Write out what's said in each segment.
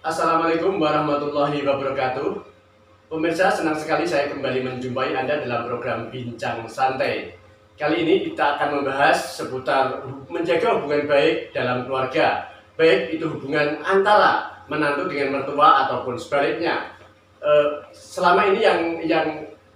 Assalamualaikum warahmatullahi wabarakatuh. Pemirsa, senang sekali saya kembali menjumpai Anda dalam program Bincang Santai. Kali ini kita akan membahas seputar menjaga hubungan baik dalam keluarga, baik itu hubungan antara menantu dengan mertua ataupun sebaliknya. Selama ini yang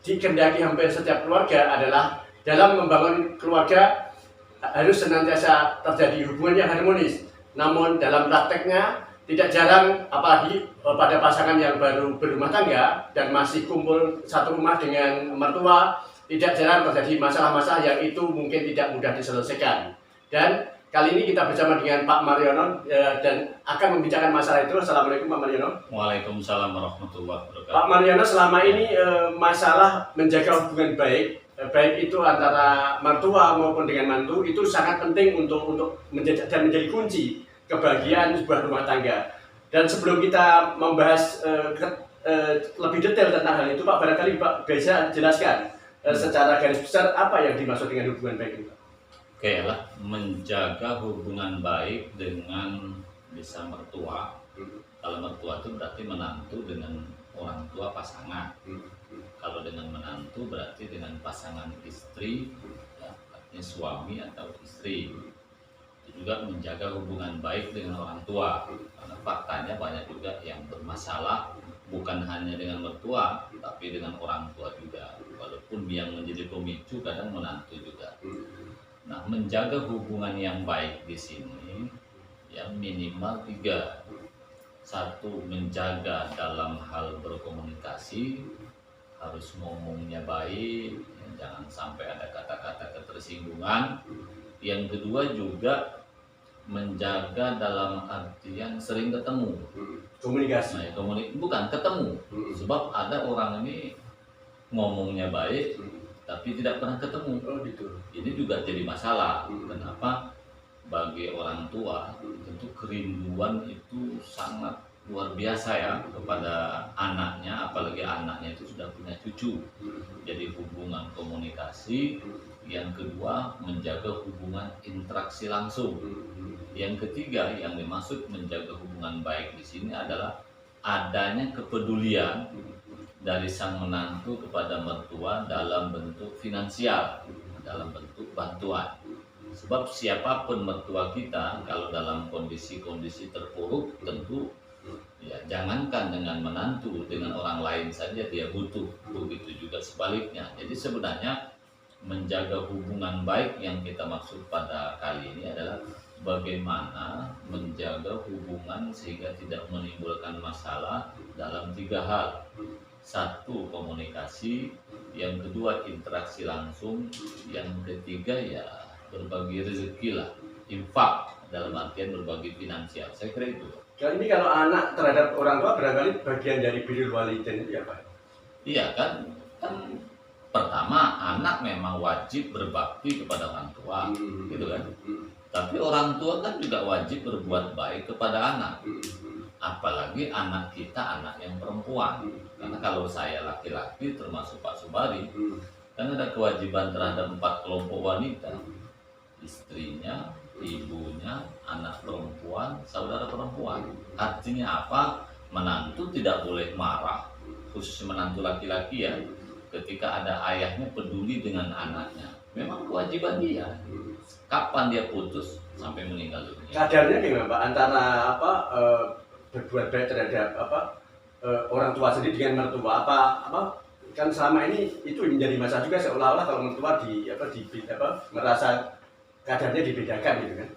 dikehendaki hampir setiap keluarga adalah dalam membangun keluarga harus senantiasa terjadi hubungan yang harmonis. Namun dalam prakteknya tidak jarang, apalagi pada pasangan yang baru berumah tangga dan masih kumpul satu rumah dengan mertua, tidak jarang terjadi masalah-masalah yang itu mungkin tidak mudah diselesaikan. Dan kali ini kita bersama dengan Pak Mariono dan akan membicarakan masalah itu. Assalamualaikum Pak Mariono. Waalaikumsalam warahmatullahi wabarakatuh. Pak Mariono, selama ini masalah menjaga hubungan baik, baik itu antara mertua maupun dengan mantu, itu sangat penting untuk menjadi kunci kebahagiaan sebuah rumah tangga. Dan sebelum kita membahas lebih detail tentang hal itu, Pak, barangkali Pak bisa jelaskan secara garis besar apa yang dimaksud dengan hubungan baik itu, Pak? Oke lah, menjaga hubungan baik dengan bisa mertua. Kalau mertua itu berarti menantu dengan orang tua pasangan. Kalau dengan menantu berarti dengan pasangan istri, ya, artinya suami atau istri. Juga menjaga hubungan baik dengan orang tua, karena faktanya banyak juga yang bermasalah bukan hanya dengan mertua tapi dengan orang tua juga, walaupun yang menjadi pemicu kadang menantu juga. Nah, menjaga hubungan yang baik di sini yang minimal 3. Satu, menjaga dalam hal berkomunikasi, harus ngomongnya baik, jangan sampai ada kata-kata ketersinggungan. Yang kedua juga menjaga dalam artian sering ketemu, komunikasi. Nah, bukan ketemu, sebab ada orang ini ngomongnya baik tapi tidak pernah ketemu. Gitu. Ini juga jadi masalah. Kenapa? Bagi orang tua tentu kerinduan itu sangat luar biasa ya kepada anaknya, apalagi anaknya itu sudah punya cucu. Jadi hubungan komunikasi. Yang kedua, menjaga hubungan interaksi langsung. Yang ketiga, yang dimaksud menjaga hubungan baik di sini adalah adanya kepedulian dari sang menantu kepada mertua dalam bentuk finansial, dalam bentuk bantuan. Sebab siapapun mertua kita, kalau dalam kondisi-kondisi terpuruk, tentu ya jangankan dengan menantu, dengan orang lain saja dia butuh. Begitu juga sebaliknya. Jadi sebenarnya menjaga hubungan baik yang kita maksud pada kali ini adalah bagaimana menjaga hubungan sehingga tidak menimbulkan masalah dalam 3 hal. Satu, komunikasi. Yang kedua, interaksi langsung. Yang ketiga, ya berbagi rezeki lah, infak, dalam artian berbagi finansial. Saya kira itu. Kali ini kalau anak terhadap orang tua barangkali bagian dari birrul walidain itu ya, Pak? Iya kan pertama, anak memang wajib berbakti kepada orang tua, gitu kan. Tapi orang tua kan juga wajib berbuat baik kepada anak. Apalagi anak kita anak yang perempuan. Karena kalau saya laki-laki termasuk Pak Subari, kan ada kewajiban terhadap 4 kelompok wanita. Istrinya, ibunya, anak perempuan, saudara perempuan. Artinya apa? Menantu tidak boleh marah, khusus menantu laki-laki ya, ketika ada ayahnya peduli dengan anaknya. Memang kewajiban dia. Kapan dia putus sampai meninggal dunia. Kadarnya gimana, Pak? Antara berbuat baik terhadap orang tua sendiri dengan mertua kan selama ini itu menjadi masalah juga, seolah-olah kalau mertua merasa kadarnya dibedakan gitu kan.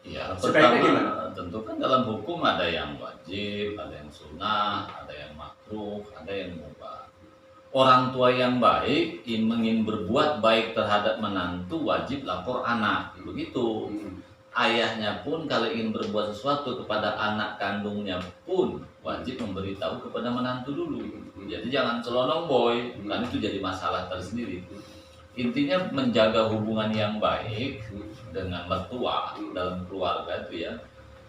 Iya, sebaiknya pertama gimana? tentu kan dalam hukum ada yang wajib, ada yang sunnah, ada yang makruh, ada yang mubah. Orang tua yang baik ingin berbuat baik terhadap menantu wajib lapor anak, begitu. Ayahnya pun kalau ingin berbuat sesuatu kepada anak kandungnya pun wajib memberitahu kepada menantu dulu. Jadi jangan celonong boy, kan itu jadi masalah tersendiri. Intinya menjaga hubungan yang baik dengan mertua dalam keluarga itu ya,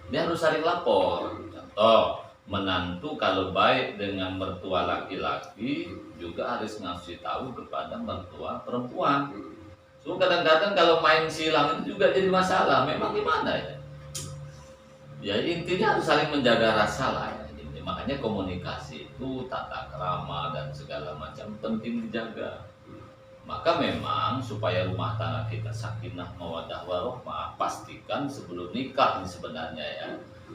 dia harus saling lapor. Contoh, menantu kalau baik dengan mertua laki-laki juga harus ngasih tahu kepada mertua perempuan. So kadang-kadang kalau main silang itu juga jadi masalah. Memang gimana ya? Ya intinya harus saling menjaga rasa lah ya. makanya komunikasi itu tata krama dan segala macam penting dijaga. Maka memang supaya rumah tangga kita sakinah mawaddah warahmah, pastikan sebelum nikah ini sebenarnya ya.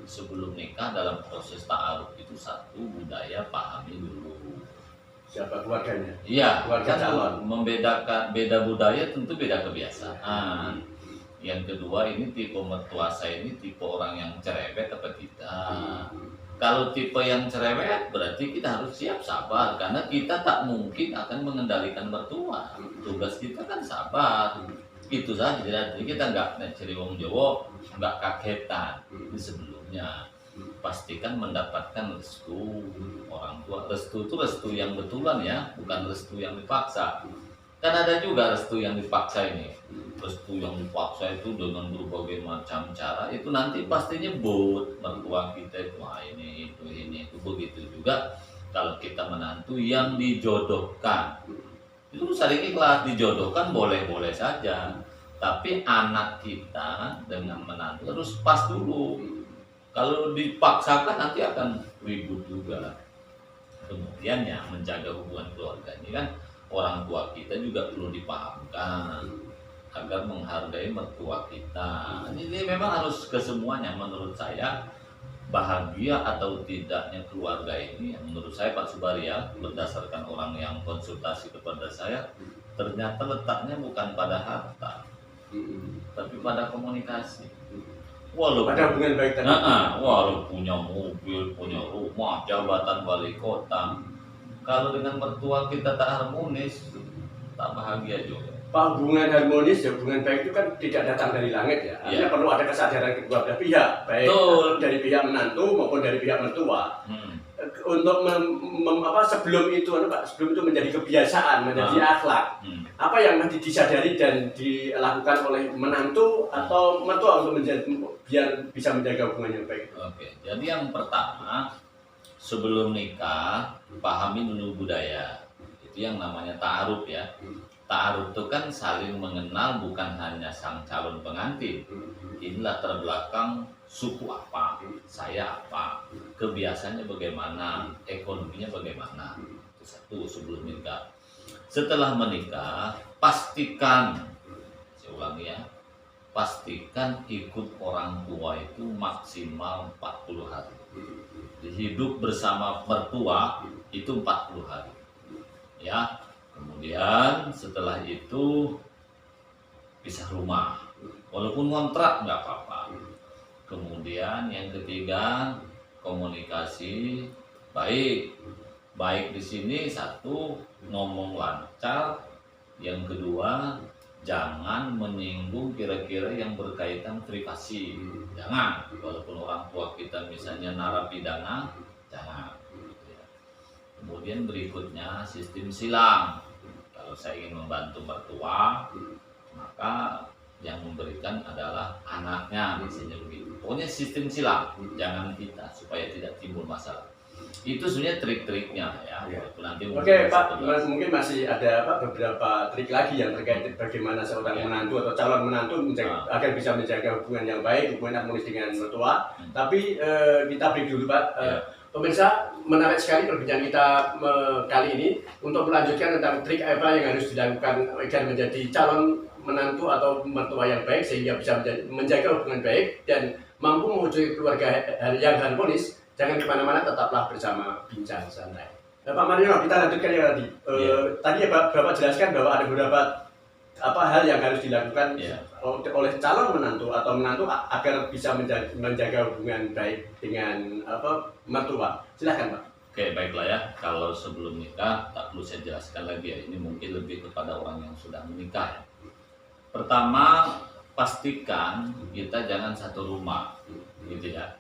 Sebelum nikah dalam proses ta'aruf itu satu, budaya pahami dulu. Siapa keluarganya? Iya, Keluarga kan calon. membedakan beda budaya tentu beda kebiasaan. Yang kedua ini tipe mertua saya ini tipe orang yang cerewet apa tidak. Kalau tipe yang cerewet berarti kita harus siap sabar karena kita tak mungkin akan mengendalikan mertua. Tugas kita kan sabar. Itu saja. Jadi kita nggak cari wong Jawa, nggak kagetan di sebelumnya. Pastikan mendapatkan restu orang tua. Restu itu restu yang betulan ya, bukan restu yang dipaksa. Kan ada juga restu yang dipaksa ini. Restu yang dipaksa itu dengan berbagai macam cara itu nanti pastinya buat mertua kita itu ini itu begitu juga kalau kita menantu yang dijodohkan itu sedikit kelas dijodohkan boleh-boleh saja tapi anak kita dengan menantu harus pas dulu kalau dipaksakan nanti akan ribut juga kemudian ya menjaga hubungan keluarga ini kan orang tua kita juga perlu dipahamkan agar menghargai mertua kita. Ini memang harus kesemuanya menurut saya bahagia atau tidaknya keluarga ini menurut saya Pak Subarya berdasarkan orang yang konsultasi kepada saya ternyata letaknya bukan pada harta tapi pada komunikasi. Walaupun Pada hubungan baik tadi. walau punya mobil, punya rumah, jabatan wali kota, kalau dengan mertua kita tak harmonis, tak bahagia juga. Pak, hubungan harmonis ya hubungan baik itu kan tidak datang dari langit ya. Artinya perlu ada kesadaran kedua belah pihak, baik dari pihak menantu maupun dari pihak mertua. Untuk sebelum itu menjadi kebiasaan, menjadi akhlak. Apa yang mesti disadari dan dilakukan oleh menantu atau mertua untuk biar bisa menjaga hubungan yang baik. Oke, jadi yang pertama sebelum nikah pahami dulu budaya. Itu yang namanya ta'aruf ya. Ta'aruf itu kan saling mengenal bukan hanya sang calon pengantin. Inilah terbelakang suku apa, saya apa, kebiasaannya bagaimana, ekonominya bagaimana. Itu satu sebelum nikah. Setelah menikah, pastikan, saya ulangi ya, pastikan ikut orang tua itu maksimal 40 hari. Hidup bersama mertua itu 40 hari. Ya. Kemudian setelah itu pisah rumah, walaupun kontrak nggak apa-apa. Kemudian yang ketiga komunikasi baik. Baik di sini satu ngomong lancar, yang kedua jangan menyinggung kira-kira yang berkaitan privasi. Jangan, walaupun orang tua kita misalnya narapidana, jangan. Kemudian berikutnya sistem silang. Kalau saya ingin membantu mertua, maka yang memberikan adalah anaknya, misalnya begitu. Pokoknya sistem silang, jangan kita supaya tidak timbul masalah. Itu sebenarnya trik-triknya ya. Nanti Oke Pak, mungkin masih ada beberapa trik lagi yang terkait bagaimana seorang menantu atau calon menantu agar bisa menjaga hubungan yang baik, hubungan harmonis dengan mertua. Tapi kita break dulu Pak. Pemirsa, menarik sekali perbincangan kita kali ini untuk melanjutkan tentang trik apa yang harus dilakukan agar menjadi calon menantu atau mertua yang baik sehingga bisa menjaga hubungan baik dan mampu mewujudkan keluarga yang harmonis. Jangan kemana-mana, tetaplah bersama Bincang Santai. Pak Mariono, kita lanjutkan yang tadi. Tadi ya Bapak jelaskan bahwa ada beberapa hal yang harus dilakukan oleh calon menantu atau menantu agar bisa menjaga hubungan baik dengan mertua. Silakan Pak. Oke, baiklah ya. Kalau sebelum nikah tak perlu saya jelaskan lagi ya. Ini mungkin lebih kepada orang yang sudah menikah. Pertama, pastikan kita jangan satu rumah, gitu ya.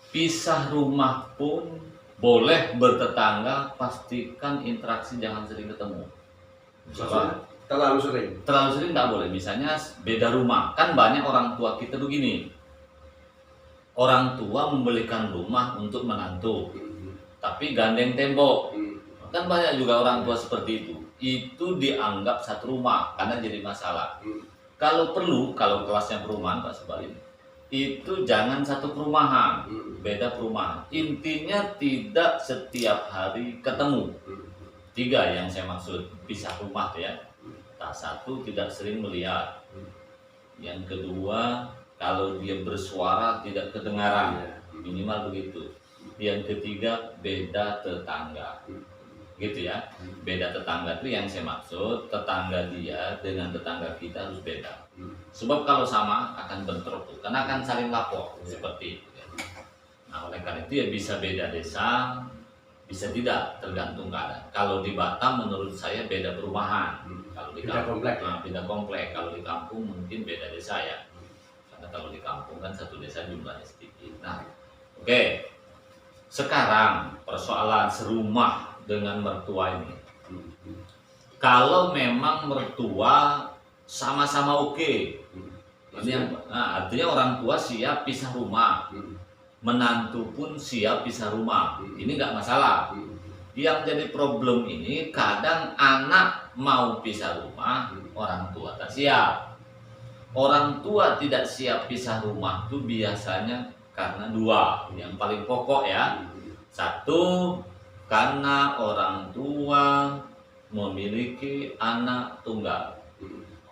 Pisah rumah pun boleh bertetangga, pastikan interaksi jangan sering ketemu. Misalnya, terlalu sering nggak boleh. Misalnya beda rumah, kan banyak orang tua kita begini. Orang tua membelikan rumah untuk menantu, tapi gandeng tembok. Kan banyak juga orang tua seperti itu. Itu dianggap satu rumah karena jadi masalah. Kalau perlu, kalau kelasnya perumahan Pak Subarya, itu jangan satu perumahan, beda perumahan. Intinya tidak setiap hari ketemu. 3 yang saya maksud, pisah rumah ya. Tak satu, tidak sering melihat. Yang kedua, kalau dia bersuara tidak kedengaran, minimal begitu. Yang ketiga, beda tetangga, gitu ya. Beda tetangga itu yang saya maksud, tetangga dia dengan tetangga kita harus beda. Sebab kalau sama akan bentrok tuh, karena akan saling lapor seperti itu. Nah, oleh karena itu ya bisa beda desa, bisa tidak, tergantung keadaan. Kalau di Batam menurut saya beda perumahan. Kalau di Beda kampung, komplek. beda komplek. Kalau di kampung mungkin beda desa ya. Karena kalau di kampung kan satu desa jumlahnya sedikit. Nah, oke. Sekarang persoalan serumah dengan mertua ini. Kalau memang mertua sama-sama oke, ini yang, nah, artinya orang tua siap pisah rumah, menantu pun siap pisah rumah, ini nggak masalah. Yang jadi problem ini kadang anak mau pisah rumah, orang tua tak siap. Orang tua tidak siap pisah rumah itu biasanya karena 2 yang paling pokok ya. 1, karena orang tua memiliki anak tunggal.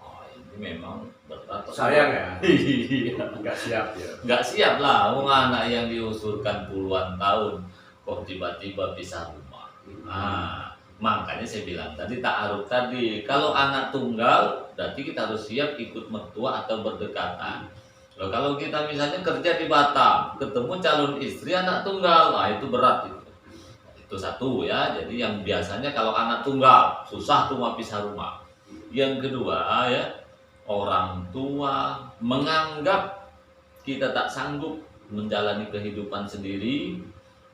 Oh, ini memang berat. Sayang ya. Iya. Nggak siap ya. Nggak siap lah, anak yang diusulkan puluhan tahun kok tiba-tiba pisah rumah. Nah, makanya saya bilang tadi ta'aruf tadi, kalau anak tunggal berarti kita harus siap ikut mertua atau berdekatan. Loh, kalau kita misalnya kerja di Batam, ketemu calon istri anak tunggal, nah itu berat itu. Itu 1 ya. Jadi yang biasanya kalau anak tunggal susah tuh mau pisah rumah. Yang kedua ya, orang tua menganggap kita tak sanggup menjalani kehidupan sendiri.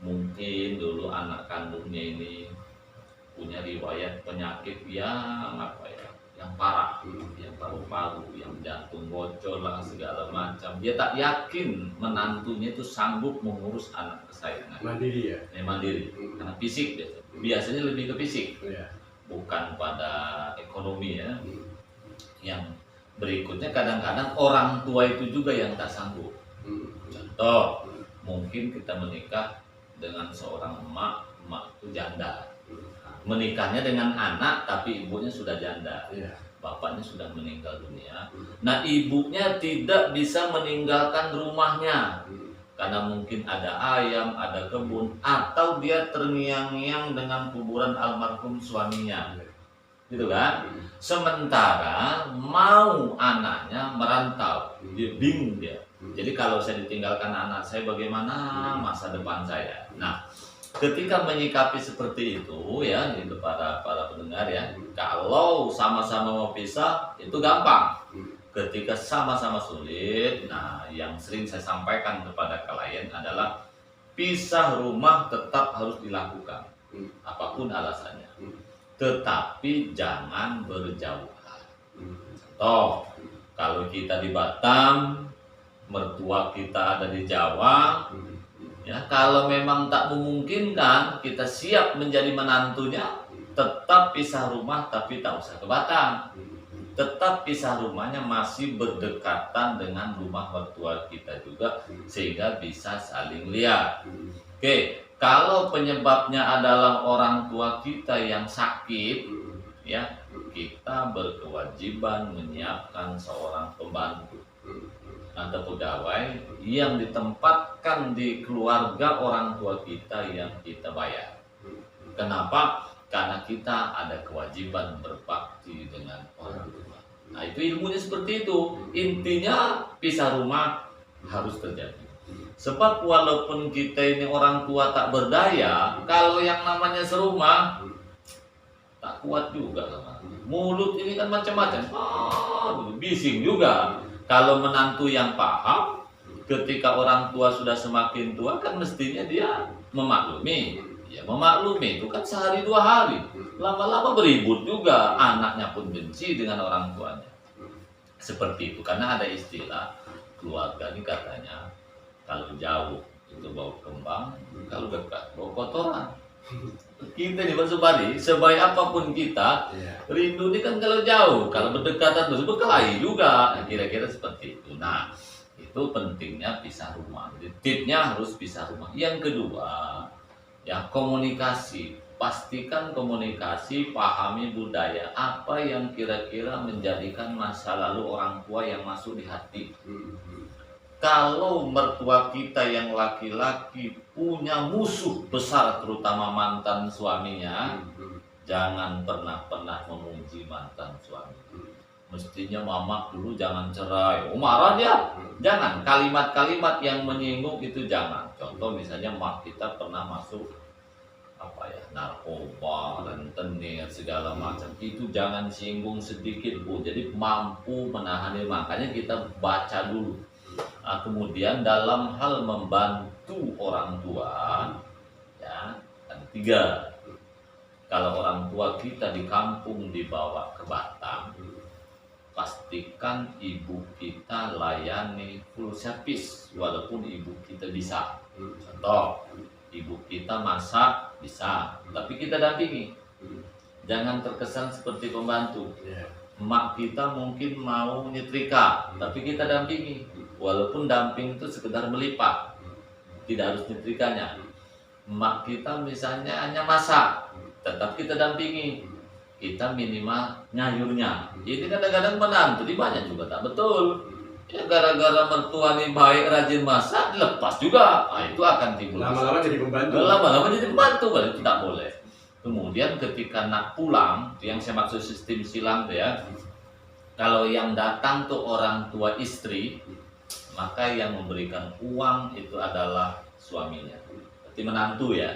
Mungkin dulu anak kandungnya ini punya riwayat penyakit yang apa ya, yang parah, yang paru-paru, yang jantung bocor lah segala macam. Dia tak yakin menantunya itu sanggup mengurus anak kesayangan. Mandiri ya. Mandiri, karena fisik biasanya lebih ke fisik, Iya. bukan pada ekonomi ya. Yang berikutnya kadang-kadang orang tua itu juga yang tak sanggup. Contoh, mungkin kita menikah dengan seorang emak itu janda. Menikahnya dengan anak tapi ibunya sudah janda. Iya. Bapaknya sudah meninggal dunia. Nah, ibunya tidak bisa meninggalkan rumahnya karena mungkin ada ayam, ada kebun, atau dia terngiang-ngiang dengan kuburan almarhum suaminya. Gitu kan? Sementara mau anaknya merantau, dia bingung dia. Jadi kalau saya ditinggalkan anak saya, bagaimana masa depan saya? Nah, ketika menyikapi seperti itu ya, itu para pendengar ya, kalau sama-sama mau pisah itu gampang. Ketika sama-sama sulit, nah yang sering saya sampaikan kepada klien adalah pisah rumah tetap harus dilakukan, apapun alasannya. Tetapi jangan berjauhan. Contoh, kalau kita di Batam, mertua kita ada di Jawa, ya kalau memang tak memungkinkan kita siap menjadi menantunya, tetap pisah rumah tapi tak usah ke Batam. Tetap pisah rumahnya masih berdekatan dengan rumah mertua kita juga sehingga bisa saling lihat. Oke, kalau penyebabnya adalah orang tua kita yang sakit, ya kita berkewajiban menyiapkan seorang pembantu atau pegawai yang ditempatkan di keluarga orang tua kita yang kita bayar. Kenapa? Karena kita ada kewajiban berbakti dengan orang tua. Nah, itu ilmunya seperti itu. Intinya pisah rumah harus terjadi. Sebab walaupun kita ini orang tua tak berdaya, kalau yang namanya serumah tak kuat juga sama. Mulut ini kan macam-macam. Bising juga. Kalau menantu yang paham, ketika orang tua sudah semakin tua kan mestinya dia memaklumi. Ya memaklumi itu kan sehari 2 hari. Lama-lama beribut juga, anaknya pun benci dengan orang tuanya. Seperti itu, karena ada istilah keluarga ini katanya kalau jauh itu bau kembang, kalau dekat bau kotoran. Kita nih Pak Subadi, sebaik apapun kita, rindu ini kan kalau jauh, kalau berdekatan terus berkelahi juga, kira-kira seperti itu. Nah, itu pentingnya pisah rumah. Jadi tipnya harus pisah rumah. Yang kedua, ya komunikasi. Pastikan komunikasi, pahami budaya apa yang kira-kira menjadikan masa lalu orang tua yang masuk di hati. Kalau mertua kita yang laki-laki punya musuh besar, terutama mantan suaminya, jangan pernah memuji mantan suami. Mestinya mama dulu jangan cerai, marah dia. Jangan, kalimat-kalimat yang menyinggung itu jangan. Contoh misalnya mak kita pernah masuk narkoba, rentenir, segala macam, itu jangan singgung sedikit Bu. Jadi mampu menahan diri, makanya kita baca dulu. Nah, kemudian dalam hal membantu orang tua, ya, ada 3. Kalau orang tua kita di kampung dibawa ke Batam, pastikan ibu kita layani full service, walaupun ibu kita bisa. Contoh, ibu kita masak bisa, tapi kita dampingi. Jangan terkesan seperti pembantu. Emak kita mungkin mau nyetrika, tapi kita dampingi. Walaupun damping itu sekedar melipat, tidak harus nyetrikanya. Emak kita misalnya hanya masak, tetap kita dampingi. Kita minimal nyayurnya. Ini kadang-kadang menantu di banyak juga tak betul. Ya gara-gara mertua nih baik, rajin masak, lepas juga. Nah, itu akan timbul. Lama-lama jadi pembantu. Lama-lama jadi pembantu, berarti tidak boleh. Kemudian ketika nak pulang, yang saya maksud sistem silang tuh ya. Kalau yang datang tuh orang tua istri, maka yang memberikan uang itu adalah suaminya. Berarti menantu ya.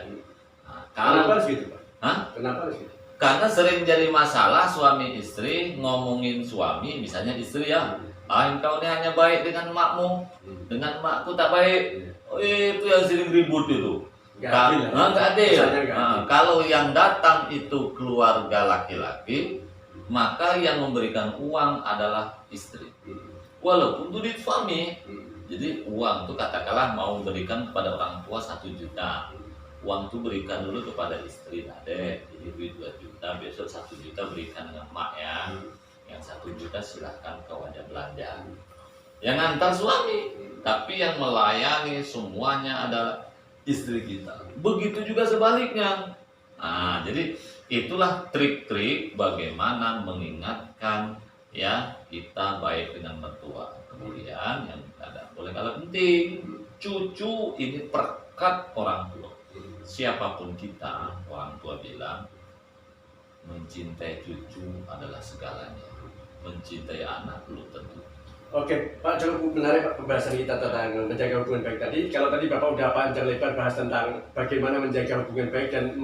Nah, Kenapa harus gitu, Pak? Hah? Kenapa harus gitu? Karena sering jadi masalah suami istri ngomongin suami, misalnya istri ya, engkau ini hanya baik dengan makmu, dengan makku tak baik. Oh, itu yang sering ribut itu. Nggak adil. Kalau yang datang itu keluarga laki-laki, maka yang memberikan uang adalah istri. Walaupun itu duit suami. Jadi uang itu katakanlah mau berikan kepada orang tua 1 juta. Uang itu berikan dulu kepada istri, adek. Jadi duit 2 juta, besok 1 juta berikan dengan mak ya. Yang 1 juta silahkan kau aja belanja. Yang antar suami, tapi yang melayani semuanya adalah istri kita. Begitu juga sebaliknya. Nah, jadi itulah trik-trik bagaimana mengingatkan ya kita baik dengan mertua. Kemudian yang tidak boleh kalah penting, cucu ini perkat orang tua. Siapapun kita, orang tua bilang mencintai cucu adalah segalanya. Mencintai anak belum tentu. Oke, Pak, cukup menarik Pak pembahasan kita tentang menjaga hubungan baik tadi. Kalau tadi Bapak udah panjang lebar bahas tentang bagaimana menjaga hubungan baik dan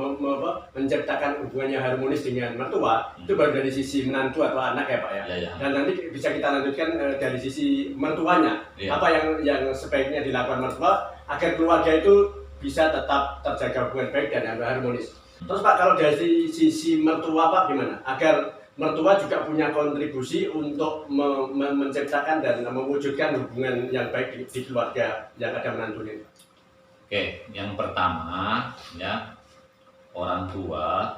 menciptakan hubungan yang harmonis dengan mertua, itu baru dari sisi menantu atau anak ya Pak ya. Ya. Dan nanti bisa kita lanjutkan dari sisi mertuanya. Ya. Apa yang sebaiknya dilakukan mertua agar keluarga itu bisa tetap terjaga hubungan baik dan harmonis. Terus Pak, kalau dari sisi mertua Pak gimana? Agar mertua juga punya kontribusi untuk menciptakan dan mewujudkan hubungan yang baik di keluarga yang ada menantunya. Oke, yang pertama ya, orang tua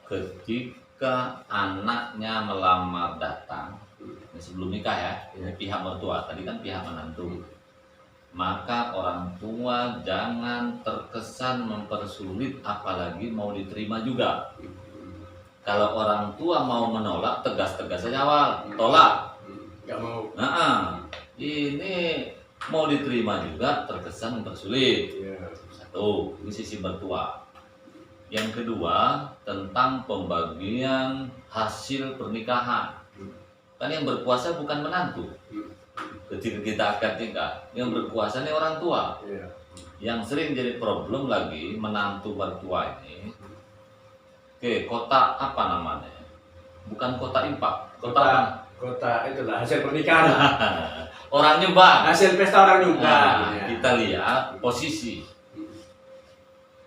ketika anaknya melamar datang sebelum nikah ya, ini pihak mertua, tadi kan pihak menantu. Maka orang tua jangan terkesan mempersulit, apalagi mau diterima juga. Kalau orang tua mau menolak, tegas-tegas saja awal, tolak. Nggak mau. Nah, ini mau diterima juga terkesan mempersulit. Satu, ini sisi mertua. Yang kedua, tentang pembagian hasil pernikahan. Kan yang berkuasa bukan menantu. Ketika kita akad nikah, yang berkuasa ini orang tua. Yang sering jadi problem lagi menantu mertua ini. Oke, kota apa namanya? Bukan kota infak, kota itulah hasil pernikahan. Orang nyumbang. Hasil pesta orang nyumbang. Nah, kita lihat posisi.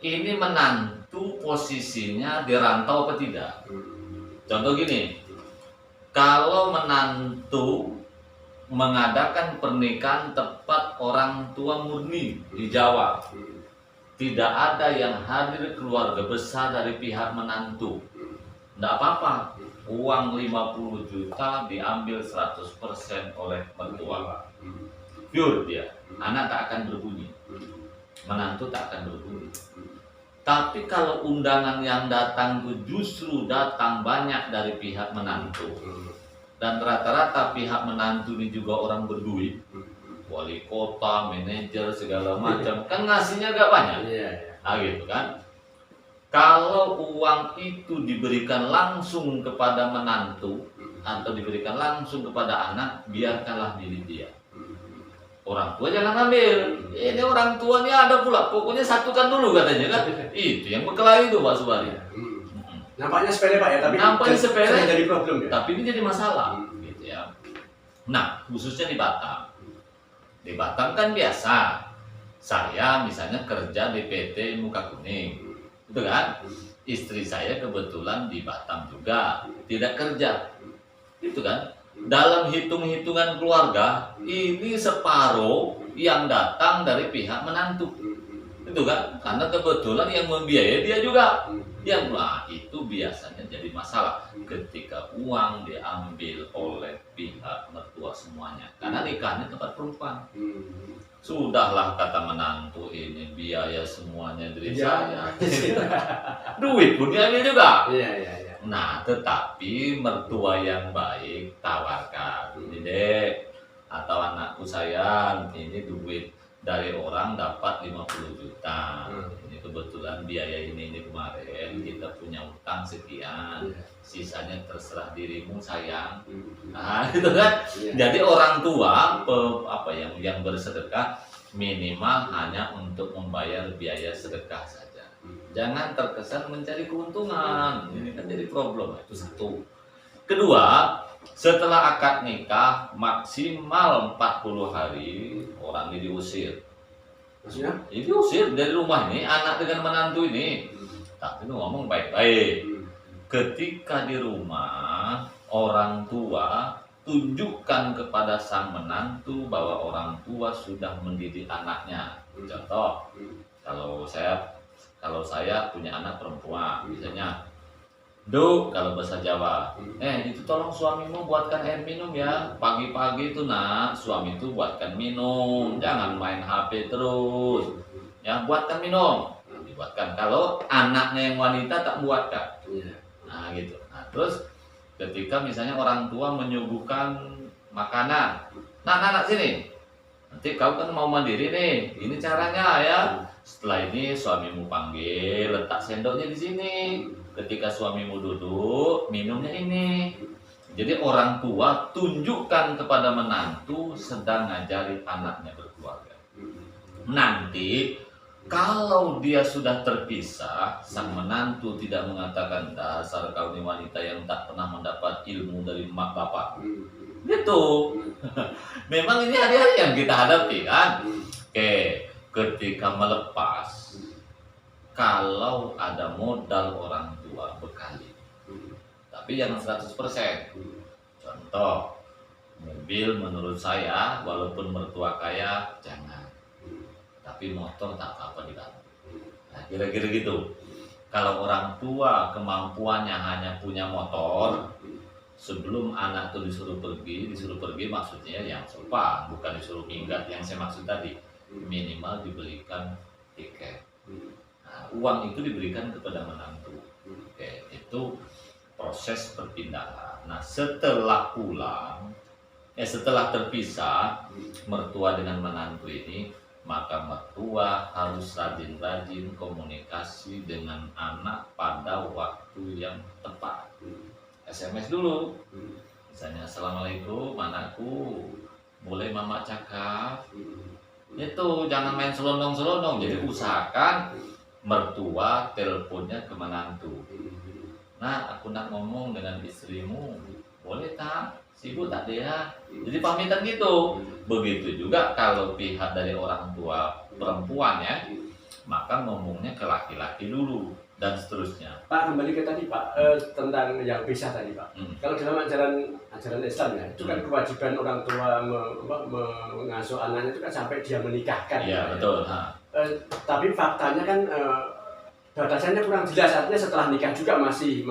Ini menantu posisinya di rantau apa tidak? Contoh gini, kalau menantu mengadakan pernikahan tepat orang tua murni di Jawa, tidak ada yang hadir keluarga besar dari pihak menantu. Tidak apa-apa, uang 50 juta diambil 100% oleh mertua. pure dia. Anak tak akan berbunyi, menantu tak akan berbunyi. Tapi kalau undangan yang datang itu justru datang banyak dari pihak menantu, dan rata-rata pihak menantu ini juga orang berduit, wali kota, manajer segala macam, kan ngasihnya agak banyak, gitu kan. Kalau uang itu diberikan langsung kepada menantu atau diberikan langsung kepada anak, biarkanlah milik dia. Orang tua jangan ambil. Ini orang tua ini ada pula. Pokoknya satukan dulu katanya kan. Itu yang berkelahi itu Pak Subari. Nampaknya sepele Pak ya, tapi nampaknya sepele jadi problem ya. Tapi ini jadi masalah, gitu ya. Nah, khususnya di Batam. Di Batam kan biasa. Saya misalnya kerja di PT Muka Kuning, itu kan. Istri saya kebetulan di Batam juga, tidak kerja, itu kan. Dalam hitung-hitungan keluarga, ini separuh yang datang dari pihak menantu, itu kan, karena kebetulan yang membiayai dia juga. Yang itu biasanya jadi masalah ketika uang diambil oleh pihak mertua semuanya, karena nikahnya tempat perempuan. Sudahlah kata menantu, ini biaya semuanya dari saya. Duit pun diambil juga. Nah, tetapi mertua yang baik tawarkan, ini dek, atau anakku sayang, ini duit dari orang dapat 50 juta. Ini kebetulan biaya ini kemarin kita punya utang sekian, sisanya terserah dirimu sayang. Nah, itu kan. Jadi orang tua yang bersedekah minimal hanya untuk membayar biaya sedekah saja. Jangan terkesan mencari keuntungan. Ini kan jadi problem. Itu satu. Kedua, setelah akad nikah maksimal 40 hari orang ini diusir. Maksudnya? Ini diusir dari rumah ini, anak dengan menantu ini. Tapi itu ngomong baik-baik. Ketika di rumah, orang tua tunjukkan kepada sang menantu bahwa orang tua sudah mendidik anaknya. Contoh, kalau saya punya anak perempuan, misalnya, Duk, kalau bahasa Jawa, itu tolong suamimu buatkan air minum ya. Pagi-pagi itu nak, suami itu buatkan minum, jangan main HP terus. Ya, buatkan minum. Dibuatkan. Kalau anaknya yang wanita tak buatkan. Nah, gitu. Nah, terus ketika misalnya orang tua menyuguhkan makanan, nak sini. Nanti kau kan mau mandiri nih. Ini caranya ya. Setelah ini suamimu panggil, letak sendoknya di sini. Ketika suamimu duduk, minumnya ini. Jadi orang tua tunjukkan kepada menantu sedang ngajari anaknya berkeluarga. Nanti kalau dia sudah terpisah, sang menantu tidak mengatakan dasar kau ini wanita yang tak pernah mendapat ilmu dari mak bapak. Gitu. Memang ini hari-hari yang kita hadapi kan. Oke, ketika melepas, kalau ada modal orang tua bekali, tapi jangan 100%. Contoh, mobil menurut saya walaupun mertua kaya jangan, tapi motor tak apa-apa dibantu. Nah, kira-kira gitu. Kalau orang tua kemampuannya hanya punya motor, sebelum anak itu disuruh pergi maksudnya yang sopan, bukan disuruh minggat. Yang saya maksud tadi, minimal dibelikan tiket. Nah, uang itu diberikan kepada menantu. Oke, itu proses perpindahan. Nah, setelah terpisah mertua dengan menantu ini, maka mertua harus rajin-rajin komunikasi dengan anak pada waktu yang tepat. SMS dulu, misalnya assalamualaikum anakku, boleh mama cakap. Itu jangan main selondong-selondong. Jadi usahakan mertua teleponnya ke menantu. Nah, aku nak ngomong dengan istrimu, boleh tak? Sibuk tak dia? Jadi pamitan gitu. Begitu juga kalau pihak dari orang tua perempuan ya, maka ngomongnya ke laki-laki dulu dan seterusnya. Pak, kembali ke tadi Pak, tentang yang pisah tadi Pak. Kalau dalam ajaran Islam ya, itu kan kewajiban orang tua mengasuh anaknya itu kan sampai dia menikahkan. Iya, betul. Tapi faktanya kan batasannya kurang jelas. Artinya setelah nikah juga masih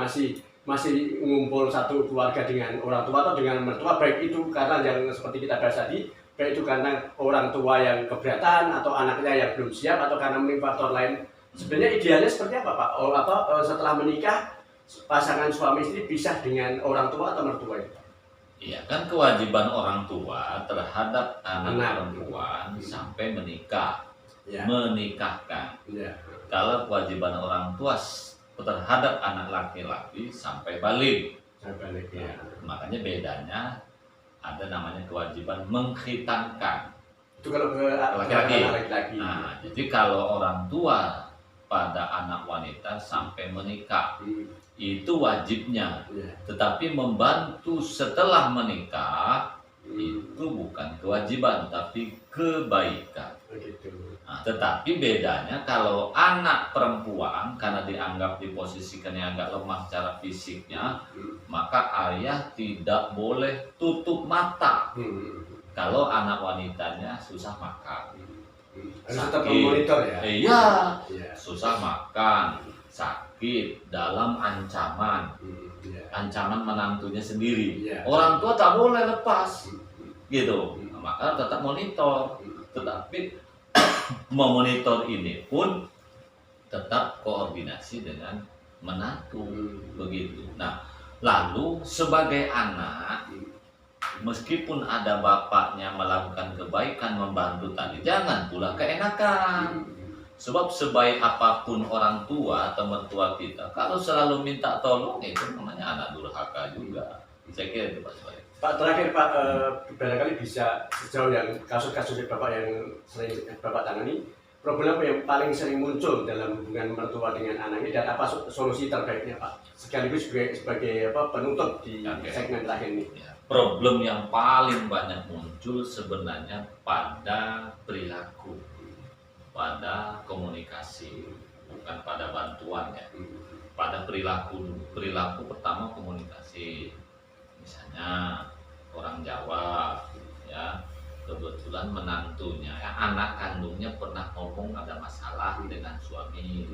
ngumpul satu keluarga dengan orang tua atau dengan mertua, baik itu karena yang seperti kita bahas tadi baik itu karena orang tua yang keberatan atau anaknya yang belum siap atau karena faktor lain. Sebenarnya idealnya seperti apa Pak? Setelah menikah pasangan suami istri pisah dengan orang tua atau mertua itu? Iya kan kewajiban orang tua terhadap anak Anak. perempuan sampai menikah, Ya. menikahkan. Ya. Kalau kewajiban orang tua terhadap anak laki-laki sampai balik. Saya balik ya. Makanya bedanya ada namanya kewajiban mengkhitankan. Itu kalau ke Laki-laki. laki-laki. Nah, jadi kalau orang tua pada anak wanita sampai menikah itu wajibnya, Ya. tetapi membantu setelah menikah itu bukan kewajiban tapi kebaikan. Begitu. Nah, tetapi bedanya kalau anak perempuan karena dianggap diposisikannya agak lemah secara fisiknya, maka ayah tidak boleh tutup mata. Kalau anak wanitanya susah makan, Harus tetap memonitor ya. iya, Iya. susah makan, sakit, dalam ancaman, Iya. ancaman menantunya sendiri. Iya. Orang tua tak boleh lepas, gitu. Nah, maka tetap monitor, tetapi memonitor ini pun tetap koordinasi dengan menantu, begitu. Nah, lalu sebagai anak, meskipun ada bapaknya melakukan kebaikan membantu tadi, jangan pula keenakan. Sebab sebaik apapun orang tua atau mertua kita, kalau selalu minta tolong itu namanya anak durhaka juga. Saya kira itu Pak Soe. Pak, terakhir Pak, barangkali bisa sejauh yang kasus-kasus Bapak yang sering Bapak tangani, problem apa yang paling sering muncul dalam hubungan mertua dengan anak ini dan apa solusi terbaiknya Pak? Sekaligus sebagai penutup di Oke. segmen terakhir ini. Ya, problem yang paling banyak muncul sebenarnya pada perilaku, pada komunikasi, bukan pada bantuan ya. Pada perilaku dulu. Perilaku pertama komunikasi. Misalnya orang Jawa ya, kebetulan menantunya anak kandungnya pernah ngomong ada masalah dengan suami,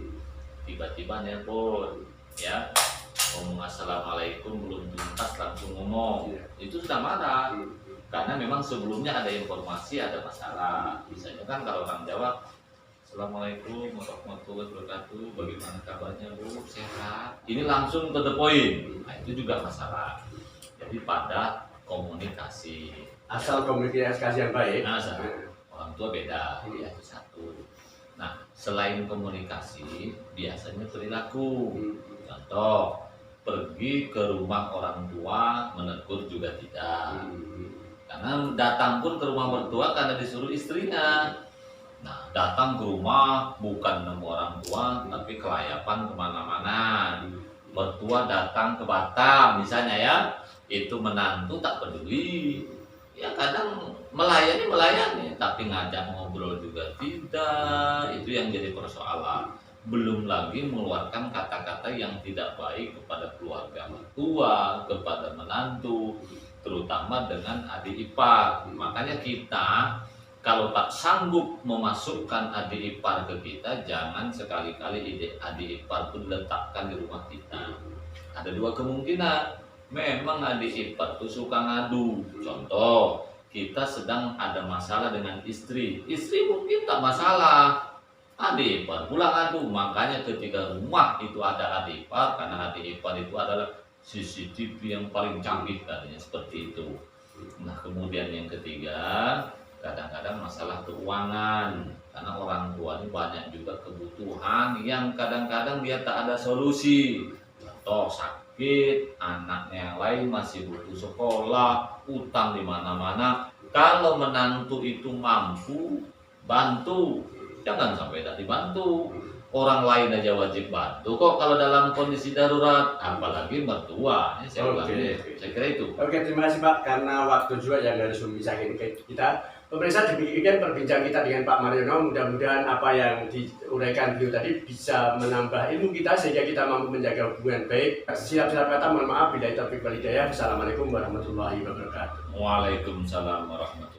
tiba-tiba nelpon ya, ngomong assalamualaikum belum tuntas langsung ngomong, itu sudah marah karena memang sebelumnya ada informasi ada masalah. Misalnya kan kalau orang Jawa, assalamualaikum warahmatullahi wabarakatuh, bagaimana kabarnya Bu, sehat, ini langsung to the point. Nah, itu juga masalah. Jadi pada komunikasi, Asal komunikasi yang baik. nah, orang tua beda, ya itu satu. Nah, selain komunikasi, biasanya perilaku. Contoh, pergi ke rumah orang tua menegur juga tidak. Karena datang pun ke rumah mertua karena disuruh istrinya. Nah, datang ke rumah bukan nemu orang tua, tapi kelayapan kemana-mana. Mertua datang ke Batam misalnya ya, itu menantu tak peduli. Ya kadang melayani, tapi ngajak ngobrol juga tidak. Itu yang jadi persoalan. Belum lagi mengeluarkan kata-kata yang tidak baik kepada keluarga mertua, kepada menantu, terutama dengan adik ipar. Makanya kita kalau tak sanggup memasukkan adik ipar ke kita, jangan sekali-kali adik ipar pun letakkan di rumah kita. Ada dua kemungkinan. Memang adik ipar itu suka ngadu. Contoh, kita sedang ada masalah dengan istri. Istri mungkin tak masalah, adik ipar pulang ngadu. Makanya ketika rumah itu ada adik ipar, karena adik ipar itu adalah CCTV yang paling canggih katanya, seperti itu. Nah, kemudian yang ketiga, kadang-kadang masalah keuangan. Karena orang tua ini banyak juga kebutuhan yang kadang-kadang dia tak ada solusi. Contoh, sakit, anaknya yang lain masih butuh sekolah, utang di mana-mana. Kalau menantu itu mampu bantu, jangan sampai tak dibantu. Orang lain aja wajib bantu kok kalau dalam kondisi darurat, apalagi mertua. Ya, saya kira itu. Oke, terima kasih Pak, karena waktu juga yang harus memisahkan kita. Pemirsa, demikian perbincangan kita dengan Pak Mariono. Mudah-mudahan apa yang diuraikan beliau tadi bisa menambah ilmu kita sehingga kita mampu menjaga hubungan baik. Siap-siap kata, mohon maaf bila itu walhidayah. Assalamualaikum warahmatullahi wabarakatuh. Waalaikumsalam warahmatullahi wabarakatuh.